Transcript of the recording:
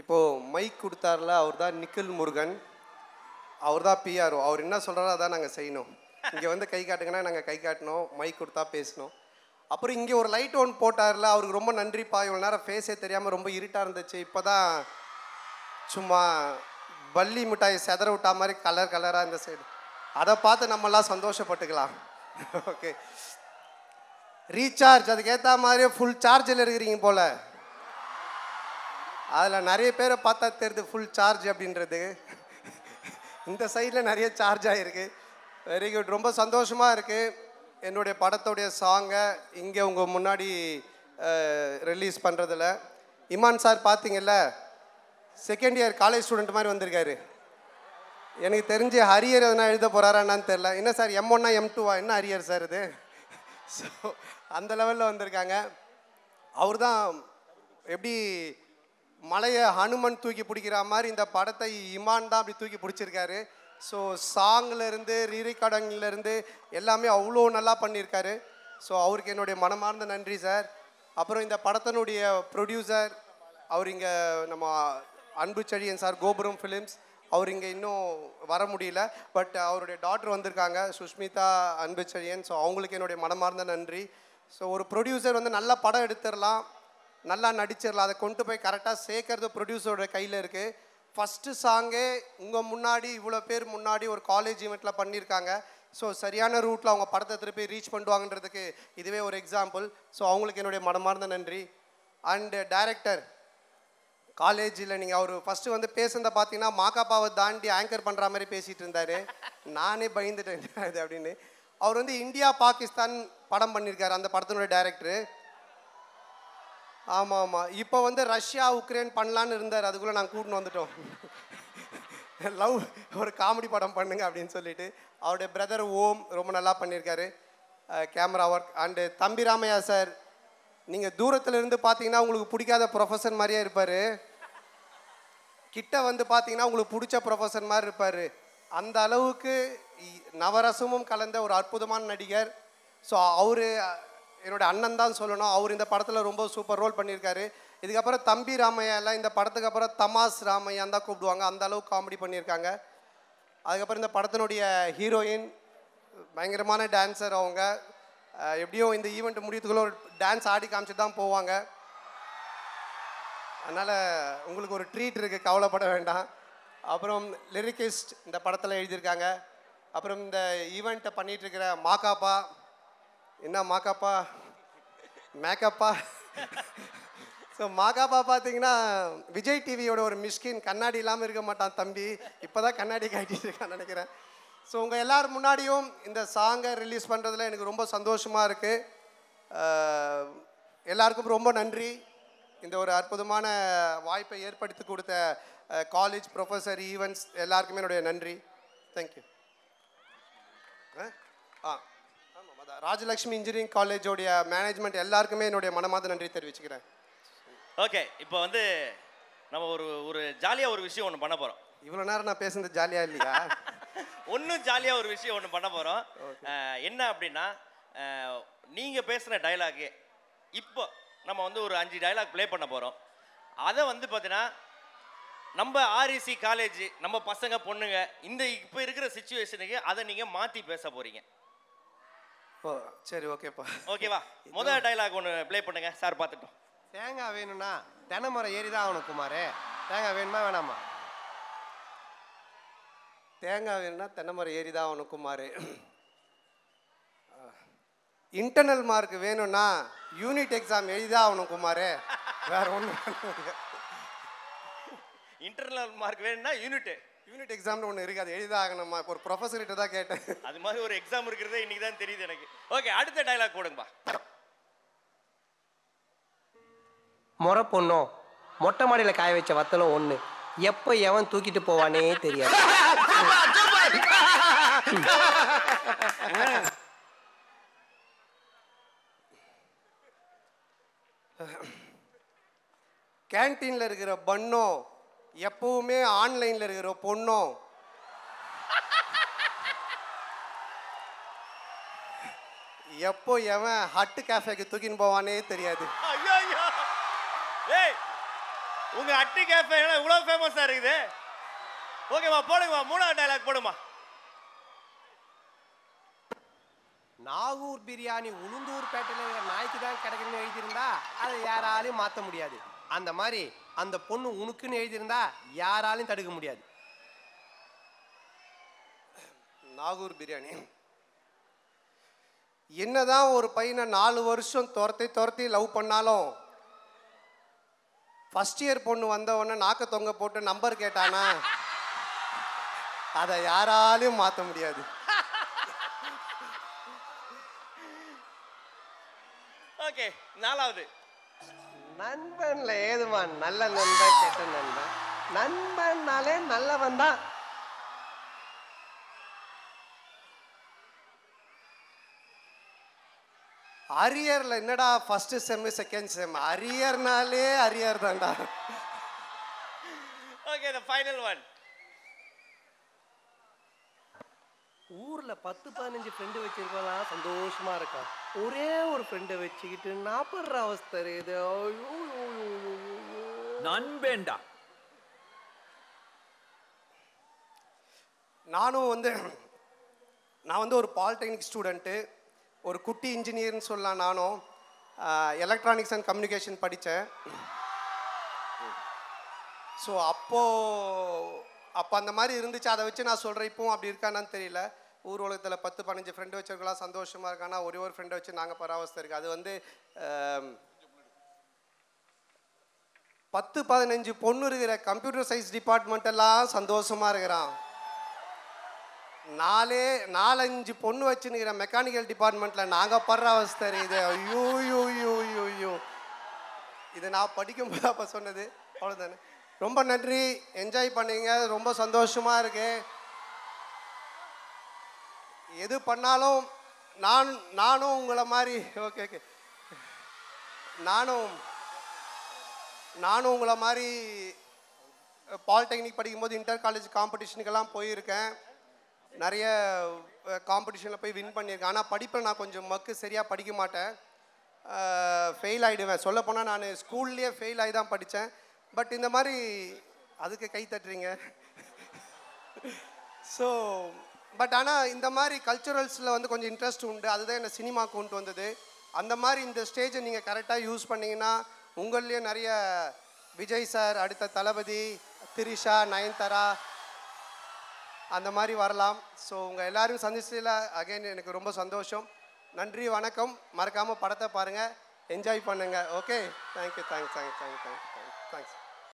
இப்போது மைக் கொடுத்தார்ல, அவர் தான் நிக்கில் முருகன். அவர் தான் பிஆர்ஓ. அவர் என்ன சொல்கிறாரோ அதான் நாங்கள் செய்யணும். இங்கே வந்து கை காட்டுங்கன்னா நாங்கள் கை காட்டணும், மைக் கொடுத்தா பேசணும். அப்புறம் இங்கே ஒரு லைட் ஒன்று போட்டார்ல, அவருக்கு ரொம்ப நன்றிப்பா. இவ்வளோ நேரம் ஃபேஸே தெரியாமல் ரொம்ப இருட்டாக இருந்துச்சு. இப்போ தான் சும்மா பல்லி மிட்டாய் செதற விட்டா மாதிரி கலர் கலராக இந்த சைடு. அதை பார்த்து நம்மளாம் சந்தோஷப்பட்டுக்கலாம். ஓகே, ரீசார்ஜ் அதுக்கேற்ற மாதிரியே ஃபுல் சார்ஜில் இருக்கிறீங்க போல். அதில் நிறைய பேரை பார்த்தா தெரியுது ஃபுல் சார்ஜ் அப்படின்றது. இந்த சைடில் நிறைய சார்ஜ் ஆகிருக்கு. வெரி குட், ரொம்ப சந்தோஷமாக இருக்குது. என்னுடைய படத்தோடைய சாங்கை இங்கே உங்கள் முன்னாடி ரிலீஸ் பண்ணுறதில் இமான் சார் பார்த்தீங்கல்ல, செகண்ட் இயர் காலேஜ் ஸ்டூடெண்ட் மாதிரி வந்திருக்காரு. எனக்கு தெரிஞ்சு ஹரியர் எதனா எழுத போகிறாரான்னு தெரில. என்ன சார் M1 M2 என்ன ஹரியர் சார் இது? ஸோ அந்த லெவலில் வந்திருக்காங்க. அவர் தான் எப்படி மலையை ஹனுமன் தூக்கி பிடிக்கிற மாதிரி இந்த படத்தை இமான் தான் அப்படி தூக்கி பிடிச்சிருக்காரு. ஸோ சாங்லேருந்து ரீரெக்கார்டிங்லேருந்து எல்லாமே அவ்வளோ நல்லா பண்ணியிருக்காரு. ஸோ அவருக்கு என்னுடைய மனமார்ந்த நன்றி சார். அப்புறம் இந்த படத்தினுடைய ப்ரொடியூசர் அவர் இங்கே நம்ம அன்பு செழியன் சார், கோபுரம் ஃபிலிம்ஸ். அவர் இங்கே இன்னும் வர முடியல, பட் அவருடைய டாக்டர் வந்திருக்காங்க, சுஷ்மிதா அன்பு செழியன். ஸோ அவங்களுக்கு என்னுடைய மனமார்ந்த நன்றி. ஸோ ஒரு ப்ரொடியூசர் வந்து நல்ல படம் எடுத்துடலாம், நல்லா நடிச்சிடலாம், அதை கொண்டு போய் கரெக்டாக சேர்க்கறது ப்ரொடியூசரோட கையில் இருக்குது. ஃபஸ்ட்டு சாங்கே உங்கள் முன்னாடி இவ்வளோ பேர் முன்னாடி ஒரு காலேஜ் ஈவெண்ட்டில் பண்ணியிருக்காங்க. ஸோ சரியான ரூட்டில் அவங்க படத்தை திருப்பி ரீச் பண்ணுவாங்கன்றதுக்கு இதுவே ஒரு எக்ஸாம்பிள். ஸோ அவங்களுக்கு என்னுடைய மனமார்ந்த நன்றி. அண்டு டைரக்டர் காலேஜில் நீங்கள் அவர் ஃபஸ்ட்டு வந்து பேசுனதை பார்த்தீங்கன்னா மாக்காப்பாவை தாண்டி ஆங்கர் பண்ணுற மாதிரி பேசிகிட்டு இருந்தார். நானே பயந்துட்டேன் இது அப்படின்னு. அவர் வந்து இந்தியா பாகிஸ்தான் படம் பண்ணியிருக்காரு, அந்த படத்தினுடைய டைரக்டரு. ஆமாம் ஆமாம், இப்போ வந்து ரஷ்யா உக்ரைன் பண்ணலான்னு இருந்தார், அதுக்குள்ளே நாங்கள் கூட்டின்னு வந்துட்டோம். லவ் ஒரு காமெடி படம் பண்ணுங்க அப்படின்னு சொல்லிட்டு. அவருடைய பிரதர் ஓம் ரொம்ப நல்லா பண்ணியிருக்காரு கேமரா ஒர்க். அண்டு தம்பி ராமையா சார், நீங்கள் தூரத்தில் இருந்து பார்த்தீங்கன்னா உங்களுக்கு பிடிக்காத ப்ரொஃபஸர் மாதிரியே இருப்பார், கிட்ட வந்து பார்த்தீங்கன்னா உங்களுக்கு பிடிச்ச ப்ரொஃபஸர் மாதிரி இருப்பார். அந்த அளவுக்கு நவரசமும் கலந்த ஒரு அற்புதமான நடிகர். ஸோ அவர் என்னோட அண்ணன் தான் சொல்லணும். அவர் இந்த படத்தில் ரொம்ப சூப்பர் ரோல் பண்ணியிருக்காரு. இதுக்கப்புறம் தம்பி ராமையாலாம் இந்த படத்துக்கு அப்புறம் தமாஸ் ராமையான் தான் கூப்பிடுவாங்க, அந்த அளவுக்கு காமெடி பண்ணியிருக்காங்க. அதுக்கப்புறம் இந்த படத்தினுடைய ஹீரோயின் பயங்கரமான டான்ஸர். அவங்க எப்படியும் இந்த ஈவெண்ட் முடியறதுக்குள்ள ஒரு டான்ஸ் ஆடி காமிச்சிட்டு தான் போவாங்க. அதனால் உங்களுக்கு ஒரு ட்ரீட் இருக்குது, கவலைப்பட வேண்டாம். அப்புறம் லிரிக்கிஸ்ட் இந்த படத்தில் எழுதியிருக்காங்க. அப்புறம் இந்த ஈவெண்ட்டை பண்ணிகிட்ருக்கிற மாக்காப்பா, என்ன மாக்காப்பா மேக்கப்பா. ஸோ மாக்காப்பா பார்த்தீங்கன்னா விஜய் டிவியோட ஒரு மிஸ்கின், கண்ணாடி இல்லாமல் இருக்க மாட்டான் தம்பி, இப்போ தான் கண்ணாடி காட்டிட்டு இருக்கான்னு நினைக்கிறேன். ஸோ உங்கள் எல்லோரும் முன்னாடியும் இந்த சாங்கை ரிலீஸ் பண்ணுறதுல எனக்கு ரொம்ப சந்தோஷமாக இருக்குது. எல்லாருக்கும் ரொம்ப நன்றி. இந்த ஒரு அற்புதமான வாய்ப்பை ஏற்படுத்தி கொடுத்த காலேஜ் ப்ரொஃபஸர் ஈவெண்ட்ஸ் எல்லாருக்குமே என்னுடைய நன்றி. தேங்க்யூ. ராஜலக்ஷ்மி இன்ஜினியரிங் காலேஜோடைய மேனேஜ்மெண்ட் எல்லாருக்குமே என்னுடைய மனமார்ந்த நன்றி தெரிவிச்சுக்கிறேன். ஓகே, இப்போ வந்து நம்ம ஒரு ஜாலியாக ஒரு விஷயம் ஒன்று பண்ண போகிறோம். இவ்வளோ நேரம் நான் பேசுனது ஜாலியாக இல்லையா? ஒன்றும் ஜாலியாக ஒரு விஷயம் ஒன்று பண்ண போகிறோம். என்ன அப்படின்னா, நீங்கள் பேசுகிற டைலாகு இப்போ நம்ம வந்து ஒரு 5 டைலாக் ப்ளே பண்ண போகிறோம். அதை வந்து பார்த்தீங்கன்னா நம்ம REC காலேஜ், நம்ம பசங்க பொண்ணுங்க இந்த இப்போ இருக்கிற சிச்சுவேஷனுக்கு அதை நீங்கள் மாற்றி பேச போகிறீங்க. ஓ சரி, ஓகேப்பா. ஓகேவா? முதல் டைலாக் ஒன்று ப்ளே பண்ணுங்க சார், பார்த்துட்டோம். தேங்காய் வேணும்னா தென்னைமரம் ஏறி தான் ஆகணும் குமார். தேங்காய் வேணுமா வேணாமா? தேங்காய் வேணும்னா தென்னைமரம் ஏறி தான் ஆகணும் குமார். இன்டர்னல் மார்க் வேணும்னா யூனிட் எக்ஸாம் எழுதிதான் ஆகணும் குமார், வேற ஒன்றும். இன்டர்னல் மார்க் வேணும்னா யூனிட் எக்ஸாம்னு ஒன்று இருக்குது, அது எழுதிதான் ஆகணுமா? ஒரு ப்ரொஃபஸர்கிட்ட தான் கேட்டேன். அது மாதிரி ஒரு எக்ஸாம் இருக்கிறதே இன்னைக்கு தான் தெரியுது எனக்கு. ஓகே, அடுத்த டைலாக் போடுங்கப்பா. முறை பொண்ணும் மொட்டை மாடியில் காய வச்ச வத்தலும் ஒன்று, எப்போ எவன் தூக்கிட்டு போவானே தெரியாது. கேன்டீனில் இருக்கிற பன்னும் எப்பவுமே ஆன்லைனில் இருக்கிற பொண்ணும் எப்போ எவன் ஹட்டு கேஃபேக்கு தூக்கின்னு போவானே தெரியாது. உங்க அட்டி கேஃபே இவ்வளவு ஃபேமஸா இருக்குது. ஓகேமா, போடுங்கம்மா, 3வது டைலாக் போடுமா. நாகூர் பிரியாணி உளுந்தூர் பேட்டையில் இருக்கிற நாய்க்கு தான் கிடைக்குன்னு எழுதியிருந்தா அதை யாராலையும் மாற்ற முடியாது. அந்த மாதிரி அந்த பொண்ணு உனக்குன்னு எழுதியிருந்தா யாராலையும் தடுக்க முடியாது. நாகூர் பிரியாணி. என்னதான் ஒரு பையனை 4 வருஷம் துரத்தி லவ் பண்ணாலும் ஃபர்ஸ்ட் இயர் பொண்ணு வந்த உடனே நாக்க தொங்க போட்டு நம்பர் கேட்டானா அதை யாராலையும் மாற்ற முடியாது. ஓகே, 4வது. நண்பன்ல ஏதுமா நல்ல நண்பன் கெட்ட நண்பன்? நண்பன்னாலே நல்லவன் தான். அரியர்ல என்னடா first sem second sem, அரியர்னாலே arrear தான்டா. Okay, the final one. ஊர்ல 10-15 ஃப்ரெண்டு வச்சிருக்கலாம் சந்தோஷமா இருக்கான். ஒரே ஒரு ஃப்ரெண்டை வச்சுக்கிட்டு நாப்படுற அவஸ்தை இது. நண்பேண்டா. நான் வந்து ஒரு பாலிடெக்னிக் ஸ்டூடெண்ட்டு, ஒரு குட்டி இன்ஜினியர்னு சொல்லலாம். நானும் எலக்ட்ரானிக்ஸ் அண்ட் கம்யூனிகேஷன் படித்தேன். ஸோ அப்போ அந்த மாதிரி இருந்துச்சு. அதை வச்சு நான் சொல்கிறேன். இப்போவும் அப்படி இருக்கானான்னு தெரியல. ஊர் உலகத்தில் 10-15 ஃப்ரெண்டு வச்சுருக்கலாம் சந்தோஷமாக இருக்கானா, ஒரே ஒரு ஃப்ரெண்டை வச்சு நாங்கள் பராவஸ்தை இருக்குது. அது வந்து 10-15 பொண்ணு இருக்கிற கம்ப்யூட்டர் சயின்ஸ் டிபார்ட்மெண்ட்டெல்லாம் சந்தோஷமாக இருக்கிறான். 4-5 பொண்ணு வச்சுன்னுக்கிற மெக்கானிக்கல் டிபார்ட்மெண்ட்டில் நாங்கள் படுற அவஸ்தை இருக்குது. ஐயோ யோ யோ யோ யோ. இது நான் படிக்கும்போது அப்போ சொன்னது. அவ்வளோதானே. ரொம்ப நன்றி, என்ஜாய் பண்ணீங்க, ரொம்ப சந்தோஷமாக இருக்கு. எது பண்ணாலும் நானும் உங்களை மாதிரி ஓகே நானும் உங்களை மாதிரி பாலிடெக்னிக் படிக்கும்போது இன்டர் காலேஜ் காம்படிஷனுக்கெல்லாம் போயிருக்கேன். நிறைய காம்படிஷனில் போய் வின் பண்ணியிருக்கேன். ஆனால் படிப்பில் நான் கொஞ்சம் சரியாக படிக்க மாட்டேன், ஃபெயில் ஆகிடுவேன். சொல்லப்போனால் நான் ஸ்கூல்லேயே ஃபெயில் ஆகி தான் படித்தேன். பட் இந்த மாதிரி அதுக்கு கை தட்டுறீங்க. ஸோ பட் ஆனால் இந்த மாதிரி கல்ச்சுரல்ஸில் வந்து கொஞ்சம் இன்ட்ரெஸ்ட் உண்டு. அதுதான் என்னை சினிமா கொண்டு வந்தது. அந்த மாதிரி இந்த ஸ்டேஜை நீங்கள் கரெக்டாக யூஸ் பண்ணிங்கன்னா உங்கள்லேயே நிறைய விஜய் சார், அடுத்த தளபதி, திரிஷா, நயன்தாரா அந்த மாதிரி வரலாம். ஸோ உங்கள் எல்லோரும் சந்திச்சதில் அகைன் எனக்கு ரொம்ப சந்தோஷம். நன்றி, வணக்கம். மறக்காமல் படத்தை பாருங்கள், என்ஜாய் பண்ணுங்கள். Okay, thank you. தேங்க்ஸ்.